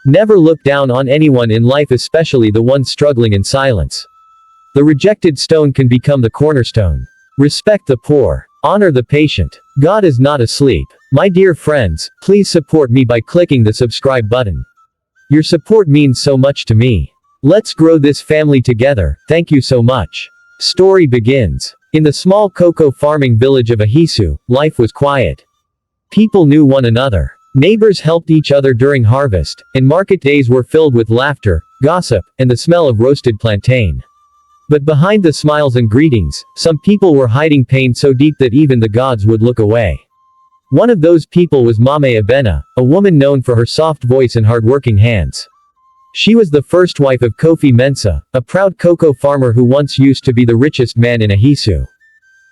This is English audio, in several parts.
Never look down on anyone in life, especially the ones struggling in silence. The rejected stone can become the cornerstone. Respect the poor. Honor the patient. God is not asleep. My dear friends, please support me by clicking the subscribe button. Your support means so much to me. Let's grow this family together. Thank you so much. Story begins. In the small cocoa farming village of Ahisu, life was quiet. People knew one another. Neighbors helped each other during harvest, and market days were filled with laughter, gossip, and the smell of roasted plantain. But behind the smiles and greetings, some people were hiding pain so deep that even the gods would look away. One of those people was Mame Abena, a woman known for her soft voice and hard-working hands. She was the first wife of Kofi Mensah, a proud cocoa farmer who once used to be the richest man in Ahisu.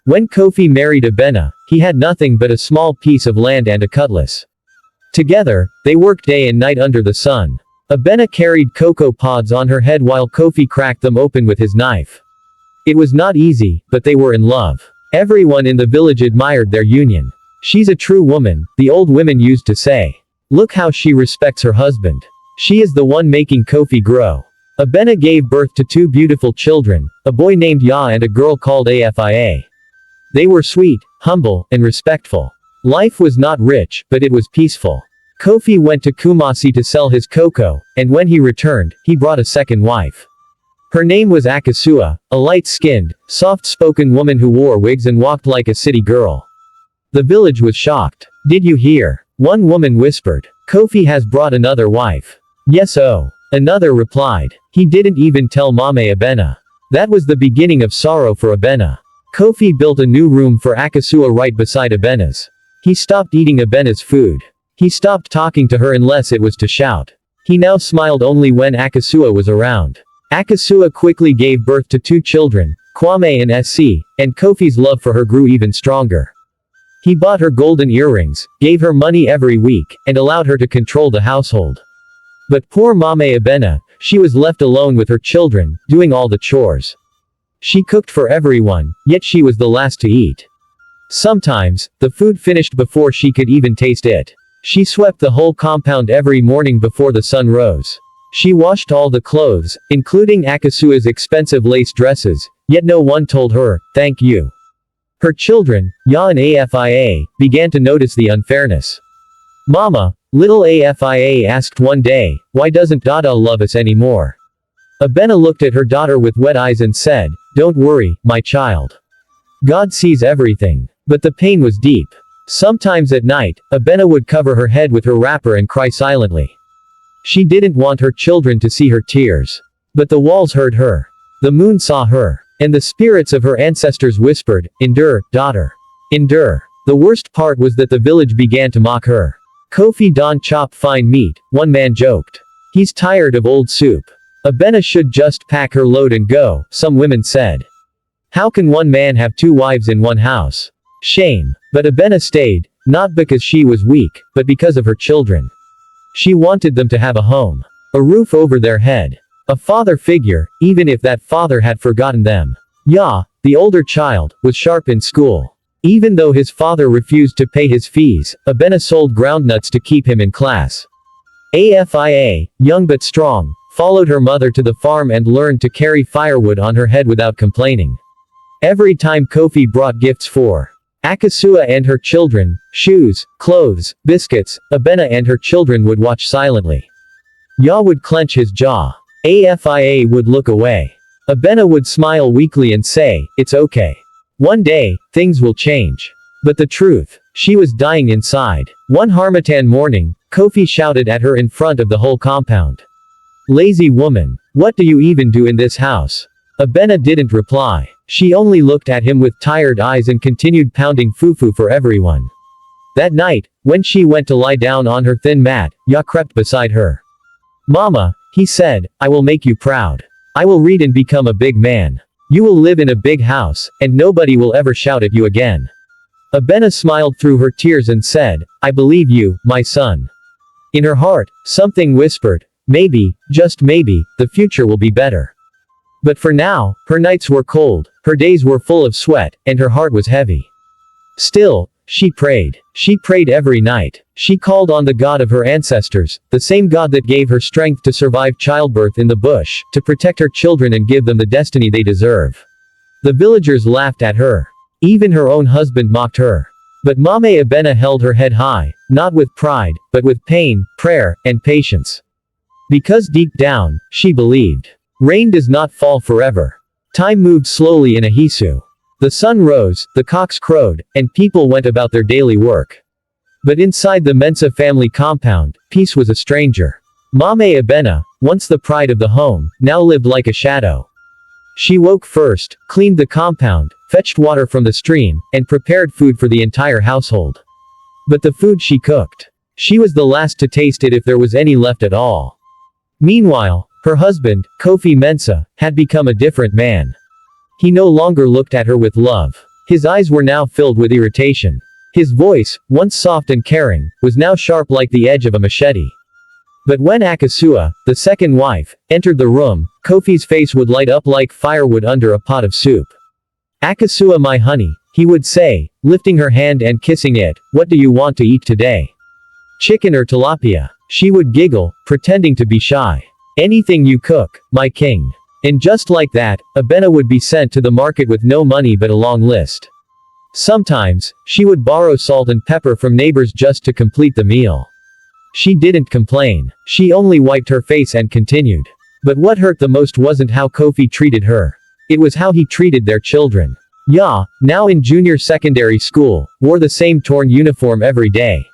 When Kofi married Abena, he had nothing but a small piece of land and a cutlass. Together, they worked day and night under the sun. Abena carried cocoa pods on her head while Kofi cracked them open with his knife. It was not easy, but they were in love. Everyone in the village admired their union. She's a true woman, the old women used to say. Look how she respects her husband. She is the one making Kofi grow. Abena gave birth to two beautiful children, a boy named Ya and a girl called Afia. They were sweet, humble, and respectful. Life was not rich, but it was peaceful. Kofi went to Kumasi to sell his cocoa, and when he returned, he brought a second wife. Her name was Akasua, a light-skinned, soft-spoken woman who wore wigs and walked like a city girl. The village was shocked. Did you hear? One woman whispered. Kofi has brought another wife. Yes, oh. Another replied. He didn't even tell Mame Abena. That was the beginning of sorrow for Abena. Kofi built a new room for Akasua right beside Abena's. He stopped eating Abena's food. He stopped talking to her unless it was to shout. He now smiled only when Akasua was around. Akasua quickly gave birth to two children, Kwame and SC, and Kofi's love for her grew even stronger. He bought her golden earrings, gave her money every week, and allowed her to control the household. But poor Mame Abena, she was left alone with her children, doing all the chores. She cooked for everyone, yet she was the last to eat. Sometimes, the food finished before she could even taste it. She swept the whole compound every morning before the sun rose. She washed all the clothes, including Akasua's expensive lace dresses, yet no one told her, thank you. Her children, Ya and Afia, began to notice the unfairness. Mama, little Afia asked one day, why doesn't Dada love us anymore? Abena looked at her daughter with wet eyes and said, don't worry, my child. God sees everything. But the pain was deep. Sometimes at night, Abena would cover her head with her wrapper and cry silently. She didn't want her children to see her tears. But the walls heard her. The moon saw her. And the spirits of her ancestors whispered, endure, daughter. Endure. The worst part was that the village began to mock her. Kofi don't chop fine meat, one man joked. He's tired of old soup. Abena should just pack her load and go, some women said. How can one man have two wives in one house? Shame. But Abena stayed, not because she was weak, but because of her children. She wanted them to have a home. A roof over their head. A father figure, even if that father had forgotten them. Ya, the older child, was sharp in school. Even though his father refused to pay his fees, Abena sold groundnuts to keep him in class. Afia, young but strong, followed her mother to the farm and learned to carry firewood on her head without complaining. Every time Kofi brought gifts for Akasua and her children, shoes, clothes, biscuits, Abena and her children would watch silently. Ya would clench his jaw. Afia would look away. Abena would smile weakly and say, it's okay. One day, things will change. But the truth, she was dying inside. One Harmattan morning, Kofi shouted at her in front of the whole compound. Lazy woman, what do you even do in this house? Abena didn't reply. She only looked at him with tired eyes and continued pounding fufu for everyone. That night, when she went to lie down on her thin mat, Ya crept beside her. Mama, he said, I will make you proud. I will read and become a big man. You will live in a big house, and nobody will ever shout at you again. Abena smiled through her tears and said, I believe you, my son. In her heart, something whispered, maybe, just maybe, the future will be better. But for now, her nights were cold, her days were full of sweat, and her heart was heavy. Still, She prayed. She prayed every night. She called on the God of her ancestors, the same God that gave her strength to survive childbirth in the bush, to protect her children and give them the destiny they deserve. The villagers laughed at her. Even her own husband mocked her. But Mame Abena held her head high, not with pride, but with pain, prayer, and patience. Because deep down, she believed. Rain does not fall forever. Time moved slowly in Ahisu. The sun rose, the cocks crowed, and people went about their daily work. But inside the Mensa family compound, peace was a stranger. Mame Abena, once the pride of the home, now lived like a shadow. She woke first, cleaned the compound, fetched water from the stream, and prepared food for the entire household. But the food she cooked, she was the last to taste it if there was any left at all. Meanwhile, her husband, Kofi Mensa, had become a different man. He no longer looked at her with love. His eyes were now filled with irritation. His voice, once soft and caring, was now sharp like the edge of a machete. But when Akasua, the second wife, entered the room, Kofi's face would light up like firewood under a pot of soup. "Akasua, my honey," he would say, lifting her hand and kissing it, "what do you want to eat today? Chicken or tilapia?" She would giggle, pretending to be shy. "Anything you cook, my king." And just like that, Abena would be sent to the market with no money but a long list. Sometimes, she would borrow salt and pepper from neighbors just to complete the meal. She didn't complain. She only wiped her face and continued. But what hurt the most wasn't how Kofi treated her. It was how he treated their children. Ya, now in junior secondary school, wore the same torn uniform every day.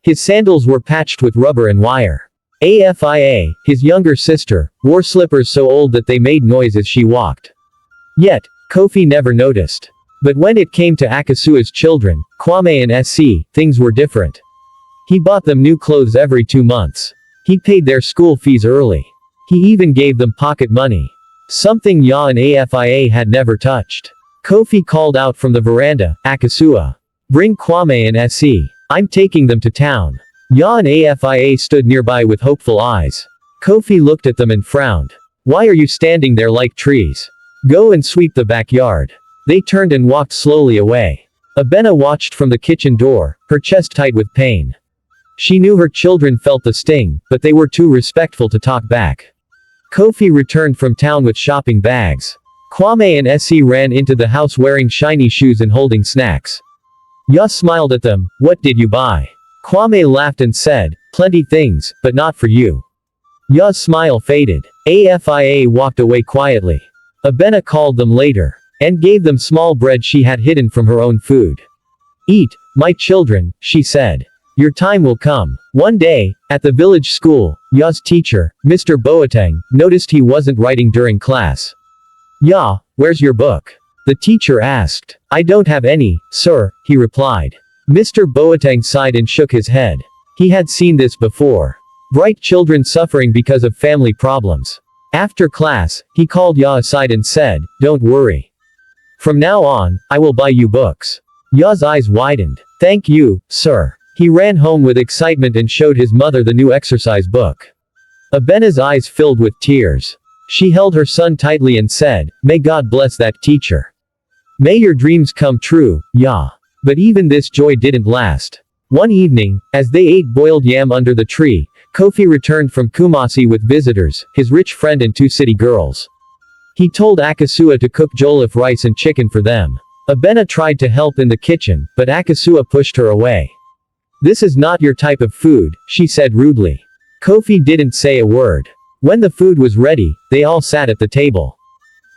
His sandals were patched with rubber and wire. Afia, his younger sister, wore slippers so old that they made noise as she walked. Yet, Kofi never noticed. But when it came to Akasua's children, Kwame and SC, things were different. He bought them new clothes every 2 months. He paid their school fees early. He even gave them pocket money. Something Ya and Afia had never touched. Kofi called out from the veranda, "Akasua. Bring Kwame and SC. I'm taking them to town." Ya and Afia stood nearby with hopeful eyes. Kofi looked at them and frowned. "Why are you standing there like trees? Go and sweep the backyard." They turned and walked slowly away. Abena watched from the kitchen door, her chest tight with pain. She knew her children felt the sting, but they were too respectful to talk back. Kofi returned from town with shopping bags. Kwame and SC ran into the house wearing shiny shoes and holding snacks. Ya smiled at them. "What did you buy?" Kwame laughed and said, "Plenty things, but not for you." Ya's smile faded. Afia walked away quietly. Abena called them later, and gave them small bread she had hidden from her own food. "Eat, my children," she said. "Your time will come." One day, at the village school, Ya's teacher, Mr. Boateng, noticed he wasn't writing during class. "Ya, where's your book?" the teacher asked. "I don't have any, sir," he replied. Mr. Boateng sighed and shook his head. He had seen this before. Bright children suffering because of family problems. After class, he called Ya aside and said, "Don't worry. From now on, I will buy you books." Ya's eyes widened. "Thank you, sir." He ran home with excitement and showed his mother the new exercise book. Abena's eyes filled with tears. She held her son tightly and said, "May God bless that teacher. May your dreams come true, Ya." But even this joy didn't last. One evening, as they ate boiled yam under the tree, Kofi returned from Kumasi with visitors, his rich friend and 2 city girls. He told Akasua to cook jollof rice and chicken for them. Abena tried to help in the kitchen, but Akasua pushed her away. "This is not your type of food," she said rudely. Kofi didn't say a word. When the food was ready, they all sat at the table.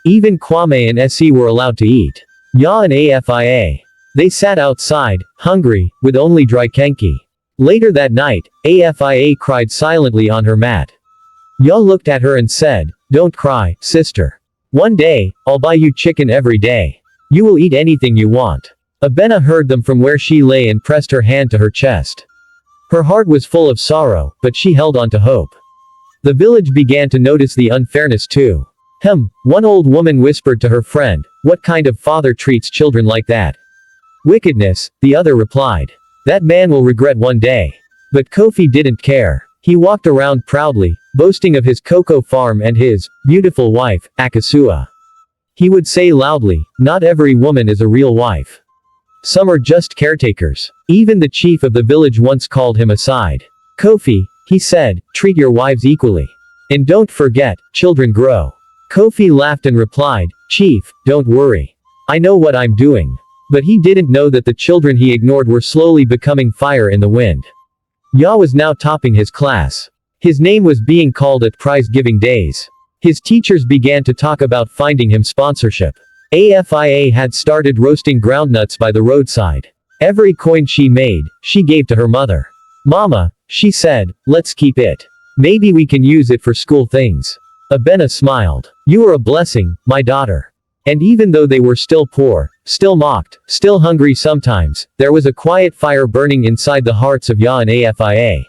Even Kwame and SC were allowed to eat. Ya and Afia. They sat outside, hungry, with only dry kenki. Later that night, Afia cried silently on her mat. Ya looked at her and said, "Don't cry, sister. One day, I'll buy you chicken every day. You will eat anything you want." Abena heard them from where she lay and pressed her hand to her chest. Her heart was full of sorrow, but she held on to hope. The village began to notice the unfairness too. One old woman whispered to her friend, "What kind of father treats children like that?" "Wickedness," the other replied. "That man will regret one day." But Kofi didn't care. He walked around proudly, boasting of his cocoa farm and his beautiful wife, Akasua. He would say loudly, "Not every woman is a real wife. some are just caretakers. Even the chief of the village once called him aside. Kofi, he said, treat your wives equally. And don't forget, children grow. Kofi laughed and replied, Chief, don't worry. I know what I'm doing. But he didn't know that the children he ignored were slowly becoming fire in the wind. Ya was now topping his class. His name was being called at prize-giving days. His teachers began to talk about finding him sponsorship. AFIA had started roasting groundnuts by the roadside. Every coin she made, she gave to her mother. Mama, she said, let's keep it. Maybe we can use it for school things. Abena smiled. You are a blessing, my daughter. And even though they were still poor, still mocked, still hungry sometimes, there was a quiet fire burning inside the hearts of Ya and AFIA.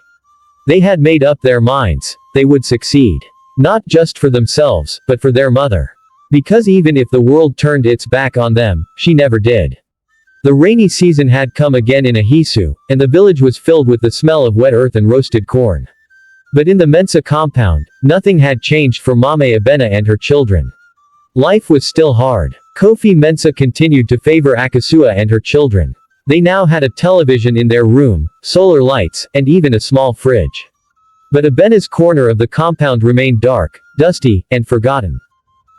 They had made up their minds, they would succeed. Not just for themselves, but for their mother. Because even if the world turned its back on them, she never did. The rainy season had come again in Ahisu, and the village was filled with the smell of wet earth and roasted corn. But in the Mensa compound, nothing had changed for Mame Abena and her children. Life was still hard. Kofi Mensa continued to favor Akasua and her children. They now had a television in their room, solar lights, and even a small fridge. But Abena's corner of the compound remained dark, dusty, and forgotten.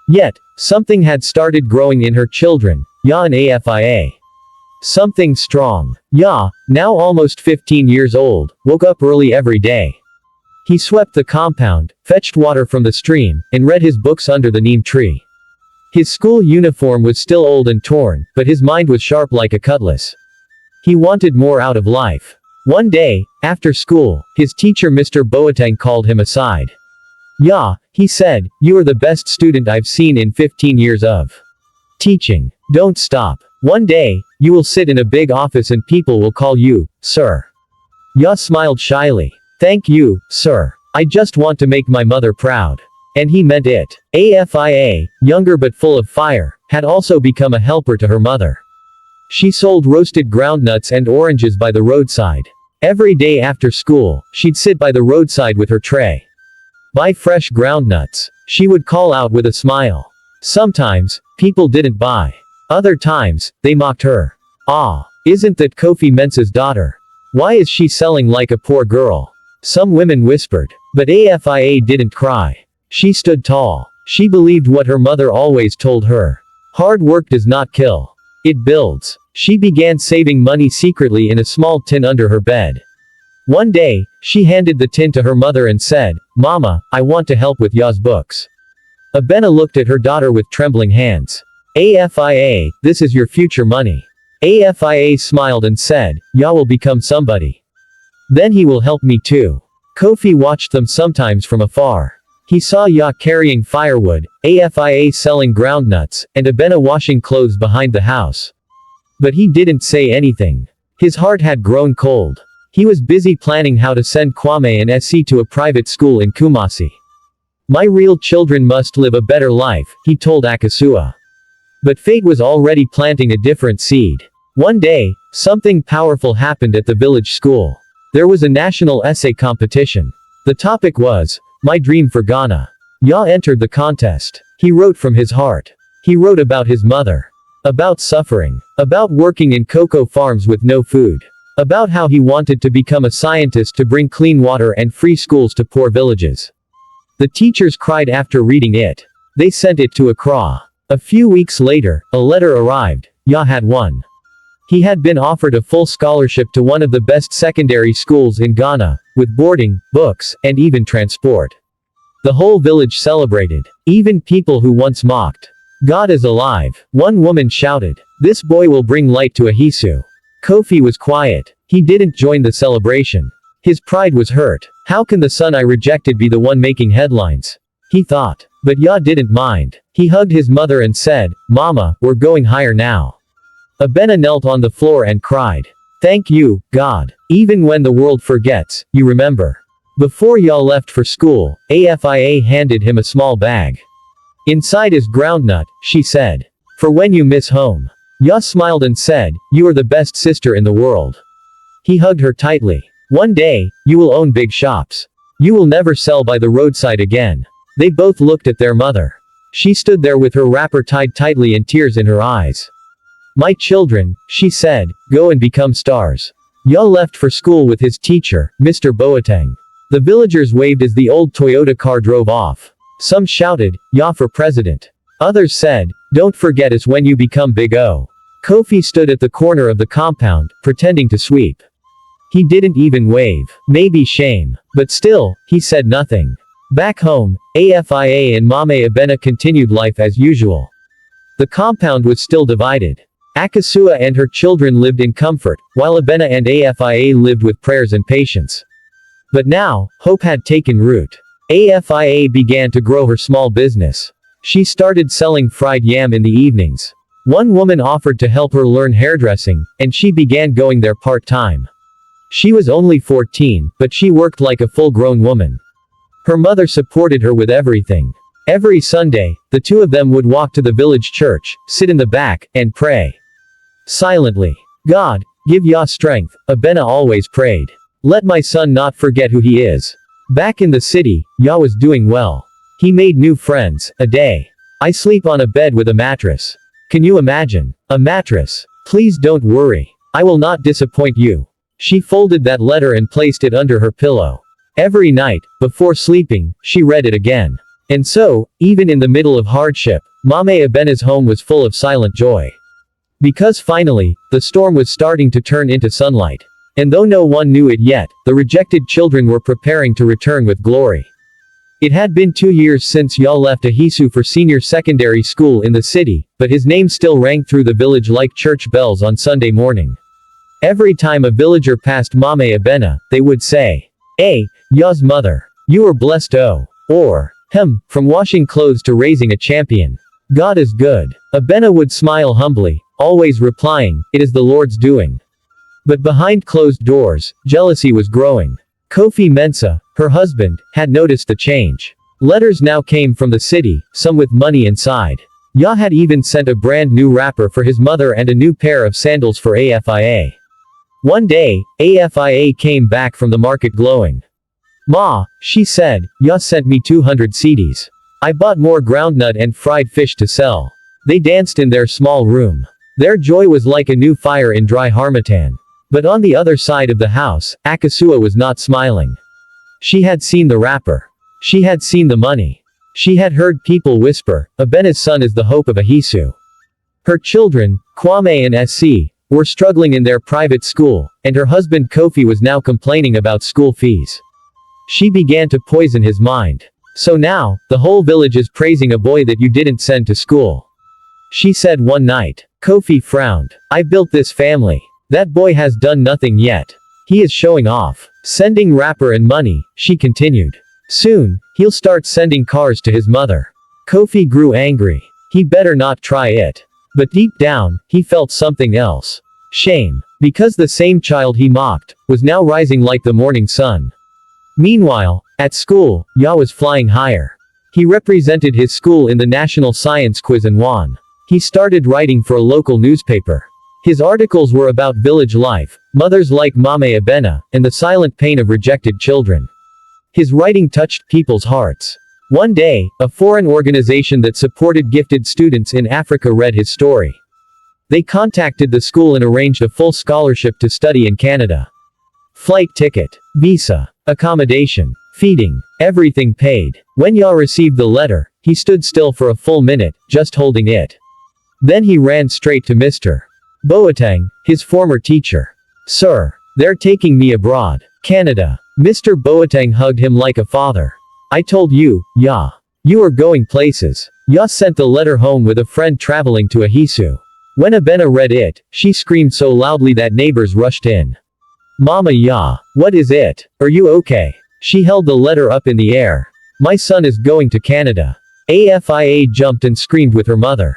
Yet, something had started growing in her children, Ya and AFIA. Something strong. Ya, now almost 15 years old, woke up early every day. He swept the compound, fetched water from the stream, and read his books under the neem tree. His school uniform was still old and torn, but his mind was sharp like a cutlass. He wanted more out of life. One day, after school, his teacher Mr. Boateng called him aside. Ya, he said, you are the best student I've seen in 15 years of teaching. Don't stop. One day, you will sit in a big office and people will call you, sir. Ya smiled shyly. Thank you, sir. I just want to make my mother proud. And he meant it. AFIA, younger but full of fire, had also become a helper to her mother. She sold roasted groundnuts and oranges by the roadside. Every day after school, she'd sit by the roadside with her tray. Buy fresh groundnuts. She would call out with a smile. Sometimes, people didn't buy. Other times, they mocked her. Ah, isn't that Kofi Mensa's daughter? Why is she selling like a poor girl? Some women whispered. But AFIA didn't cry. She stood tall. She believed what her mother always told her. Hard work does not kill. It builds. She began saving money secretly in a small tin under her bed. One day, she handed the tin to her mother and said, Mama, I want to help with Ya's books. Abena looked at her daughter with trembling hands. AFIA, this is your future money. AFIA smiled and said, Ya will become somebody. Then he will help me too. Kofi watched them sometimes from afar. He saw Ya carrying firewood, AFIA selling groundnuts, and Abena washing clothes behind the house. But he didn't say anything. His heart had grown cold. He was busy planning how to send Kwame and SC to a private school in Kumasi. My real children must live a better life, he told Akasua. But fate was already planting a different seed. One day, something powerful happened at the village school. There was a national essay competition. The topic was, My Dream for Ghana. Ya entered the contest. He wrote from his heart. He wrote about his mother. About suffering. About working in cocoa farms with no food. About how he wanted to become a scientist to bring clean water and free schools to poor villages. The teachers cried after reading it. They sent it to Accra. A few weeks later, a letter arrived. Ya had won. He had been offered a full scholarship to one of the best secondary schools in Ghana, with boarding, books, and even transport. The whole village celebrated. Even people who once mocked. God is alive. One woman shouted. This boy will bring light to Ahisu. Kofi was quiet. He didn't join the celebration. His pride was hurt. How can the son I rejected be the one making headlines? He thought. But Ya didn't mind. He hugged his mother and said, Mama, we're going higher now. Abena knelt on the floor and cried. Thank you, God. Even when the world forgets, you remember. Before Ya left for school, AFIA handed him a small bag. Inside is groundnut, she said. For when you miss home. Ya smiled and said, You are the best sister in the world. He hugged her tightly. One day, you will own big shops. You will never sell by the roadside again. They both looked at their mother. She stood there with her wrapper tied tightly and tears in her eyes. My children, she said, go and become stars. Ya left for school with his teacher, Mr. Boateng. The villagers waved as the old Toyota car drove off. Some shouted, Ya for president. Others said, don't forget us when you become Big O. Kofi stood at the corner of the compound, pretending to sweep. He didn't even wave. Maybe shame. But still, he said nothing. Back home, Afia and Mame Abena continued life as usual. The compound was still divided. Akasua and her children lived in comfort, while Abena and Afia lived with prayers and patience. But now, hope had taken root. Afia began to grow her small business. She started selling fried yam in the evenings. One woman offered to help her learn hairdressing, and she began going there part-time. She was only 14, but she worked like a full-grown woman. Her mother supported her with everything. Every Sunday, the two of them would walk to the village church, sit in the back, and pray. Silently. God, give Ya strength, Abena always prayed. Let my son not forget who he is. Back in the city, Ya was doing well. He made new friends, a day. I sleep on a bed with a mattress. Can you imagine? A mattress. Please don't worry. I will not disappoint you. She folded that letter and placed it under her pillow. Every night, before sleeping, she read it again. And so, even in the middle of hardship, Mame Abena's home was full of silent joy. Because finally, the storm was starting to turn into sunlight. And though no one knew it yet, the rejected children were preparing to return with glory. It had been 2 years since Ya left Ahisu for senior secondary school in the city, but his name still rang through the village like church bells on Sunday morning. Every time a villager passed Mame Abena, they would say, Ya's mother. You were blessed or, from washing clothes to raising a champion. God is good. Abena would smile humbly, always replying, it is the Lord's doing. But behind closed doors, jealousy was growing. Kofi Mensah, her husband, had noticed the change. Letters now came from the city, some with money inside. Ya had even sent a brand new wrapper for his mother and a new pair of sandals for Afia. One day, Afia came back from the market glowing. Ma, she said, Ya sent me 200 cedis. I bought more groundnut and fried fish to sell. They danced in their small room. Their joy was like a new fire in dry harmattan. But on the other side of the house, Akasua was not smiling. She had seen the wrapper. She had seen the money. She had heard people whisper, Abena's son is the hope of Ahisu. Her children, Kwame and SC, were struggling in their private school, and her husband Kofi was now complaining about school fees. She began to poison his mind. So now, the whole village is praising a boy that you didn't send to school. She said one night. Kofi frowned. I built this family. That boy has done nothing yet. He is showing off. Sending wrapper and money, she continued. Soon, he'll start sending cars to his mother. Kofi grew angry. He better not try it. But deep down, he felt something else. Shame. Because the same child he mocked, was now rising like the morning sun. Meanwhile, at school, Ya was flying higher. He represented his school in the national science quiz and won. He started writing for a local newspaper. His articles were about village life, mothers like Mame Abena, and the silent pain of rejected children. His writing touched people's hearts. One day, a foreign organization that supported gifted students in Africa read his story. They contacted the school and arranged a full scholarship to study in Canada. Flight ticket, visa, accommodation, feeding, everything paid. When Ya received the letter, he stood still for a full minute, just holding it. Then he ran straight to Mr. Boateng, his former teacher. Sir, they're taking me abroad. Canada. Mr. Boateng hugged him like a father. I told you, Ya. You are going places. Ya sent the letter home with a friend traveling to Ahisu. When Abena read it, she screamed so loudly that neighbors rushed in. Mama Ya, what is it? Are you okay? She held the letter up in the air. My son is going to Canada. Afia jumped and screamed with her mother.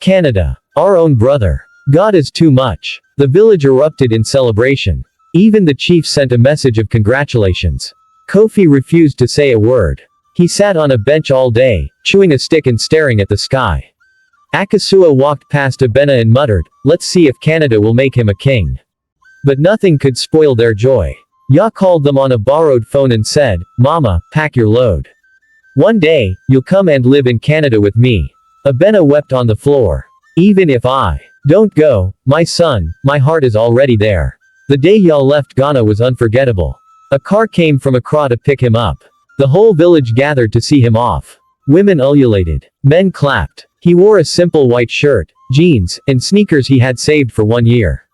Canada. Our own brother. God is too much. The village erupted in celebration. Even the chief sent a message of congratulations. Kofi refused to say a word. He sat on a bench all day, chewing a stick and staring at the sky. Akasua walked past Abena and muttered, let's see if Canada will make him a king. But nothing could spoil their joy. Ya called them on a borrowed phone and said, Mama, pack your load. One day, you'll come and live in Canada with me. Abena wept on the floor. Even if I Don't go, my son, my heart is already there. The day Ya left Ghana was unforgettable. A car came from Accra to pick him up. The whole village gathered to see him off. Women ululated. Men clapped. He wore a simple white shirt, jeans, and sneakers he had saved for 1 year.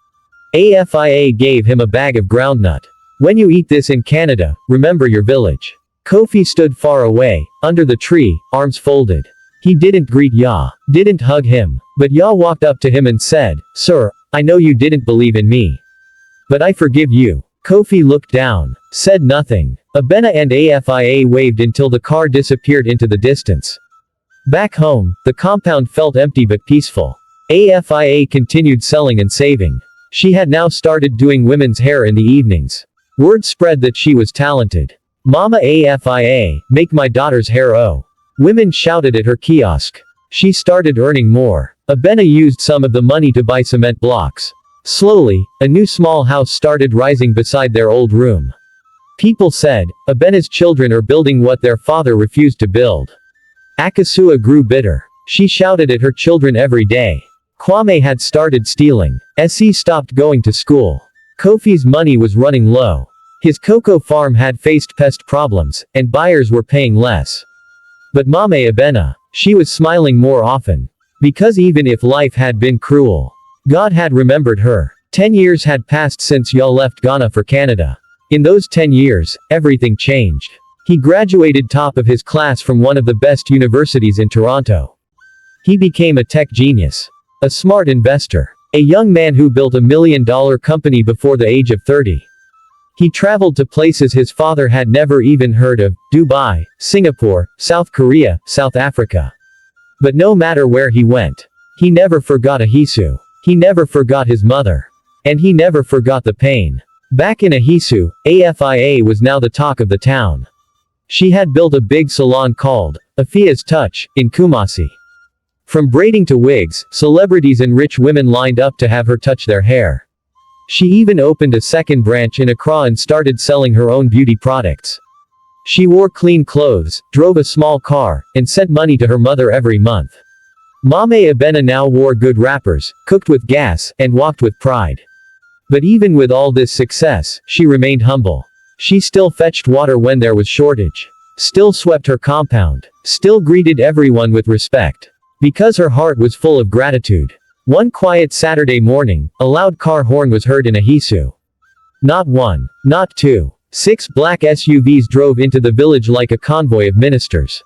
AFIA gave him a bag of groundnut. When you eat this in Canada, remember your village. Kofi stood far away, under the tree, arms folded. He didn't greet Ya, didn't hug him, but Ya walked up to him and said, "Sir, I know you didn't believe in me. But I forgive you." Kofi looked down, said nothing. Abena and AFIA waved until the car disappeared into the distance. Back home, the compound felt empty but peaceful. AFIA continued selling and saving. She had now started doing women's hair in the evenings. Word spread that she was talented. "Mama AFIA, make my daughter's hair oh." Women shouted at her kiosk. She started earning more. Abena used some of the money to buy cement blocks. Slowly, a new small house started rising beside their old room. People said, Abena's children are building what their father refused to build. Akasua grew bitter. She shouted at her children every day. Kwame had started stealing. Essie stopped going to school. Kofi's money was running low. His cocoa farm had faced pest problems, and buyers were paying less. But Mame Abena, she was smiling more often. Because even if life had been cruel, God had remembered her. 10 years had passed since Ya left Ghana for Canada. In those 10 years, everything changed. He graduated top of his class from one of the best universities in Toronto. He became a tech genius. A smart investor. A young man who built $1 million company before the age of 30. He traveled to places his father had never even heard of, Dubai, Singapore, South Korea, South Africa. But no matter where he went, he never forgot Ahisu. He never forgot his mother. And he never forgot the pain. Back in Ahisu, AFIA was now the talk of the town. She had built a big salon called Afia's Touch, in Kumasi. From braiding to wigs, celebrities and rich women lined up to have her touch their hair. She even opened a second branch in Accra and started selling her own beauty products. She wore clean clothes, drove a small car, and sent money to her mother every month. Mame Abena now wore good wrappers, cooked with gas, and walked with pride. But even with all this success, she remained humble. She still fetched water when there was shortage. Still swept her compound. Still greeted everyone with respect. Because her heart was full of gratitude. One quiet Saturday morning, a loud car horn was heard in Ahisu. Not one, not two. 6 black SUVs drove into the village like a convoy of ministers.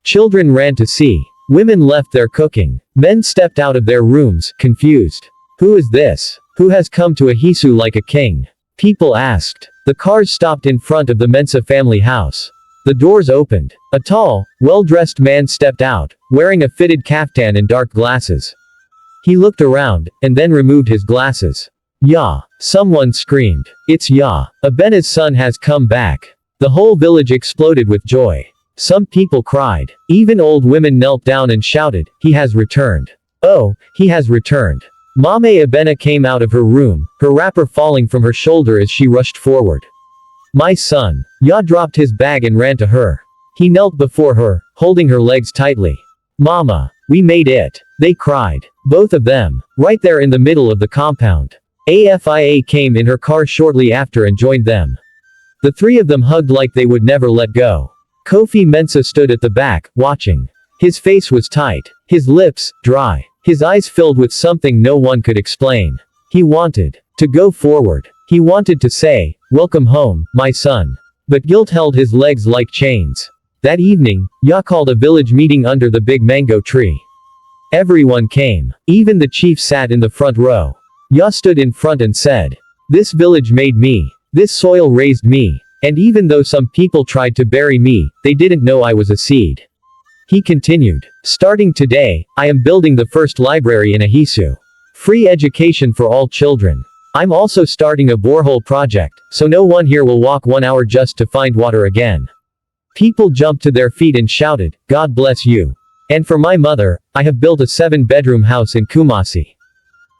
Children ran to see. Women left their cooking. Men stepped out of their rooms, confused. Who is this? Who has come to Ahisu like a king? People asked. The cars stopped in front of the Mensa family house. The doors opened. A tall, well-dressed man stepped out, wearing a fitted kaftan and dark glasses. He looked around, and then removed his glasses. Ya! Someone screamed. It's Ya! Abena's son has come back. The whole village exploded with joy. Some people cried. Even old women knelt down and shouted, he has returned. Oh, he has returned. Mame Abena came out of her room, her wrapper falling from her shoulder as she rushed forward. My son. Ya dropped his bag and ran to her. He knelt before her, holding her legs tightly. Mama, we made it. They cried. Both of them. Right there in the middle of the compound. AFIA came in her car shortly after and joined them. The 3 of them hugged like they would never let go. Kofi Mensah stood at the back, watching. His face was tight. His lips, dry. His eyes filled with something no one could explain. He wanted to go forward. He wanted to say, welcome home, my son. But guilt held his legs like chains. That evening, Ya called a village meeting under the big mango tree. Everyone came. Even the chief sat in the front row. Ya stood in front and said, this village made me. This soil raised me. And even though some people tried to bury me, they didn't know I was a seed. He continued. Starting today, I am building the first library in Ahisu. Free education for all children. I'm also starting a borehole project, so no one here will walk 1 hour just to find water again. People jumped to their feet and shouted, God bless you. And for my mother, I have built a 7-bedroom house in Kumasi.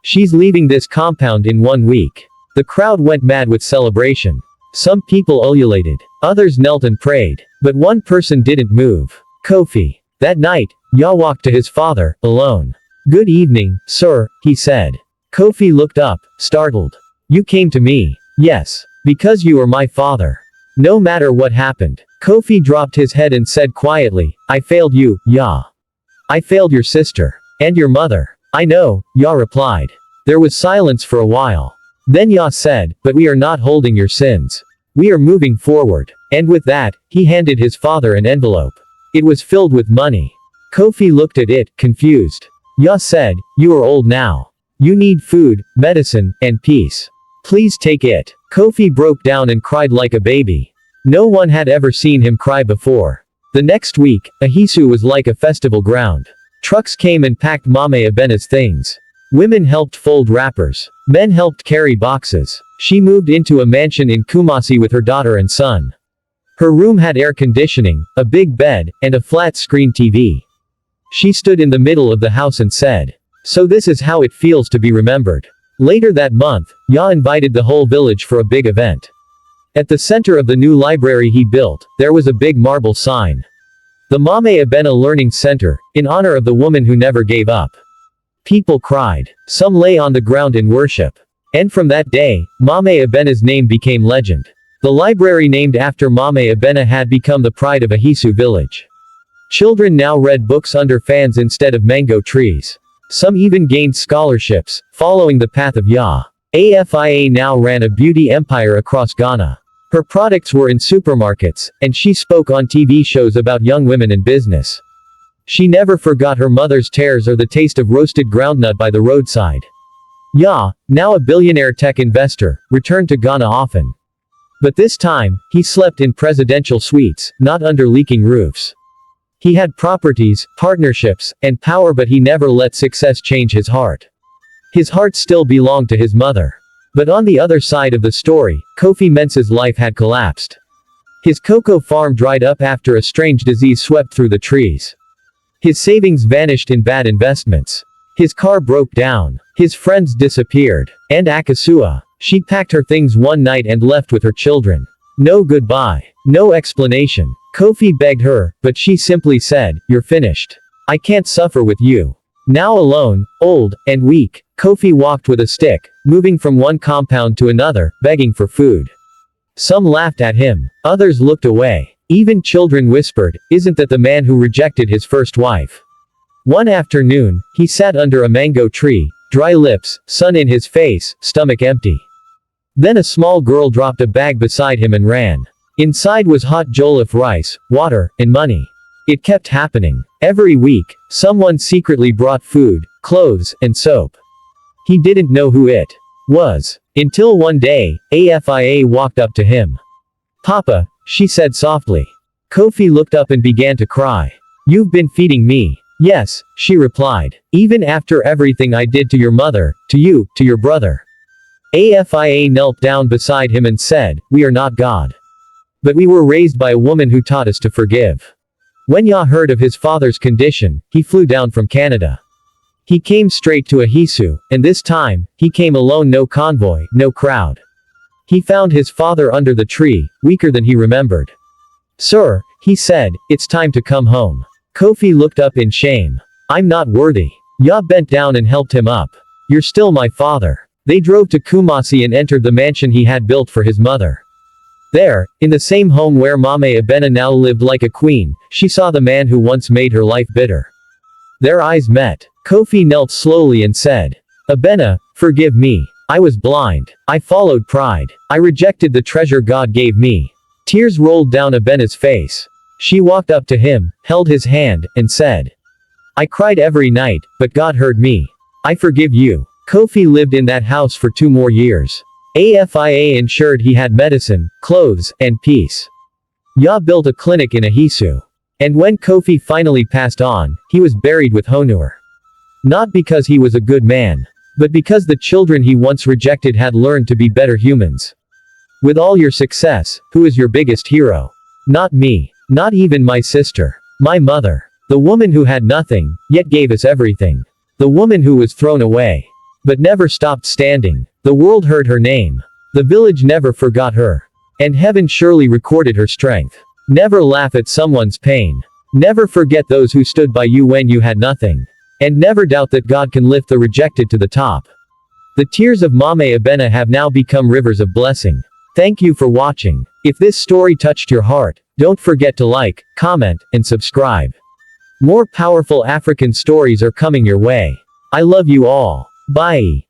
She's leaving this compound in 1 week. The crowd went mad with celebration. Some people ululated. Others knelt and prayed. But one person didn't move. Kofi. That night, Ya walked to his father, alone. Good evening, sir, he said. Kofi looked up, startled. You came to me. Yes. Because you are my father. No matter what happened. Kofi dropped his head and said quietly, I failed you, Ya. I failed your sister. And your mother. I know, Ya replied. There was silence for a while. Then Ya said, but we are not holding your sins. We are moving forward. And with that, he handed his father an envelope. It was filled with money. Kofi looked at it, confused. Ya said, you are old now. You need food, medicine, and peace. Please take it. Kofi broke down and cried like a baby. No one had ever seen him cry before. The next week, Ahisu was like a festival ground. Trucks came and packed Mame Abena's things. Women helped fold wrappers. Men helped carry boxes. She moved into a mansion in Kumasi with her daughter and son. Her room had air conditioning, a big bed, and a flat-screen TV. She stood in the middle of the house and said, so this is how it feels to be remembered. Later that month, Ya invited the whole village for a big event. At the center of the new library he built, there was a big marble sign. The Mame Abena Learning Center, in honor of the woman who never gave up. People cried. Some lay on the ground in worship. And from that day, Mame Abena's name became legend. The library named after Mame Abena had become the pride of Ahisu village. Children now read books under fans instead of mango trees. Some even gained scholarships, following the path of Ya. Afia now ran a beauty empire across Ghana. Her products were in supermarkets, and she spoke on TV shows about young women in business. She never forgot her mother's tears or the taste of roasted groundnut by the roadside. Ya, now a billionaire tech investor, returned to Ghana often. But this time, he slept in presidential suites, not under leaking roofs. He had properties, partnerships, and power, but he never let success change his heart. His heart still belonged to his mother. But on the other side of the story, Kofi Mensah's life had collapsed. His cocoa farm dried up after a strange disease swept through the trees. His savings vanished in bad investments. His car broke down. His friends disappeared. And Akasua. She packed her things one night and left with her children. No goodbye. No explanation. Kofi begged her, but she simply said, you're finished. I can't suffer with you. Now alone, old, and weak, Kofi walked with a stick, moving from one compound to another, begging for food. Some laughed at him. Others looked away. Even children whispered, isn't that the man who rejected his first wife? One afternoon, he sat under a mango tree, dry lips, sun in his face, stomach empty. Then a small girl dropped a bag beside him and ran. Inside was hot jollof rice, water, and money. It kept happening. Every week, someone secretly brought food, clothes, and soap. He didn't know who it was. Until one day, Afia walked up to him. Papa, she said softly. Kofi looked up and began to cry. You've been feeding me. Yes, she replied. Even after everything I did to your mother, to you, to your brother. Afia knelt down beside him and said, we are not God. But we were raised by a woman who taught us to forgive. When Ya heard of his father's condition, he flew down from Canada. He came straight to Ahisu, and this time, he came alone, no convoy, no crowd. He found his father under the tree, weaker than he remembered. Sir, he said, it's time to come home. Kofi looked up in shame. I'm not worthy. Ya bent down and helped him up. You're still my father. They drove to Kumasi and entered the mansion he had built for his mother. There, in the same home where Mame Abena now lived like a queen, she saw the man who once made her life bitter. Their eyes met. Kofi knelt slowly and said, Abena, forgive me. I was blind. I followed pride. I rejected the treasure God gave me. Tears rolled down Abena's face. She walked up to him, held his hand, and said, I cried every night, but God heard me. I forgive you. Kofi lived in that house for 2 more years. Afia ensured he had medicine, clothes, and peace. Ya built a clinic in Ahisu. And when Kofi finally passed on, he was buried with honor. Not because he was a good man, but because the children he once rejected had learned to be better humans. With all your success, who is your biggest hero? Not me. Not even my sister. My mother. The woman who had nothing, yet gave us everything. The woman who was thrown away, but never stopped standing. The world heard her name. The village never forgot her. And heaven surely recorded her strength. Never laugh at someone's pain. Never forget those who stood by you when you had nothing. And never doubt that God can lift the rejected to the top. The tears of Mame Abena have now become rivers of blessing. Thank you for watching. If this story touched your heart, don't forget to like, comment, and subscribe. More powerful African stories are coming your way. I love you all. Bye.